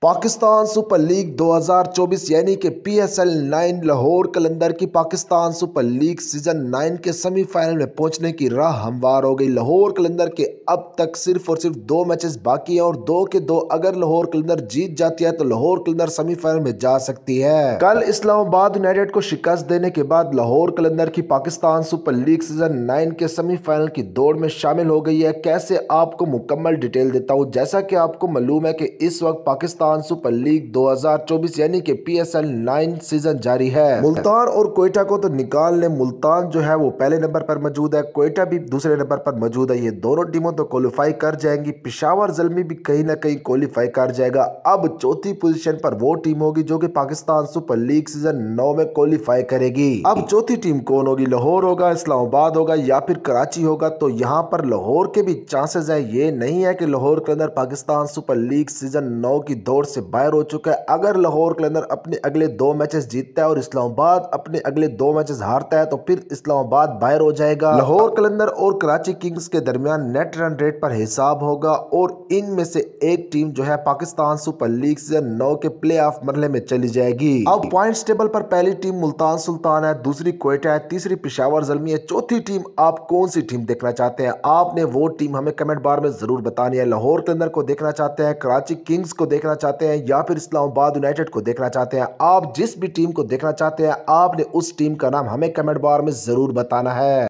Pakistan super league 2024 यानी कि PSL 9 Lahore कलंदर की पाकिस्तान सुपर लीग सीजन 9 के सेमीफाइनल में पहुंचने की राह हमवार हो गई। लाहौर कलंदर के अब तक सिर्फ और सिर्फ 2 मैचेस बाकी हैं और 2 के 2 अगर लाहौर कलंदर जीत जाती है तो लाहौर कलंदर सेमीफाइनल में जा सकती है। कल इस्लामाबाद यूनाइटेड को शिकस्त देने के बाद लाहौर कलंदर की पाकिस्तान सुपर लीग सीजन 9 के सेमीफाइनल की दौड़ में शामिल हो गई है। कैसे आपको मुकम्मल डिटेल देता हूं। जैसा कि आपको मालूम है कि इस वक्त पाकिस्तान सुपर लीग 2024 यानी कि PSL 9 सीजन जारी है। मुल्तान और कोयटा को तो निकाल ले, मुल्तान जो है वो पहले नंबर पर मौजूद है, कोयटा भी दूसरे नंबर पर मौजूद है। ये दोनों टीमों तो क्वालिफाई कर जाएंगी। पेशावर ज़ल्मी भी कहीं ना कहीं क्वालिफाई कर जाएगा। अब चौथी पोजीशन पर वो टीम होगी जो कि पाकिस्तान सुपर लीग सीजन 9 में क्वालिफाई करेगी। अब चौथी टीम कौन होगी? लाहौर होगा, इस्लामाबाद होगा या फिर कराची होगा? तो यहाँ पर लाहौर के भी चांसेस है। ये नहीं है कि लाहौर के अंदर पाकिस्तान सुपर लीग सीजन 9 की दौड़ से बाहर हो चुका है। अगर लाहौर कलंदर अपने अगले 2 मैचेस जीतता है और इस्लामाबाद अपने अगले 2 मैचेस हारता है तो फिर इस्लामाबाद बाहर हो जाएगा। लाहौर कलंदर और कराची किंग्स के दरमियान नेट रन रेट पर हिसाब होगा और इनमें से एक टीम जो है पाकिस्तान सुपर लीग सीजन 9 के प्लेऑफ मरहले में चली जाएगी। अब पॉइंट्स टेबल पर पहली टीम मुल्तान सुल्तान है, दूसरी कोयटा है, तीसरी पेशावर ज़ल्मी है, चौथी टीम आप कौन सी टीम देखना चाहते हैं? आपने वो टीम हमें कमेंट बार में जरूर बतानी है। लाहौर कलंदर को देखना चाहते हैं, कराची किंग्स को देखना चाहते हैं या फिर इस्लामाबाद यूनाइटेड को देखना चाहते हैं? आप जिस भी टीम को देखना चाहते हैं आपने उस टीम का नाम हमें कमेंट बार में जरूर बताना है।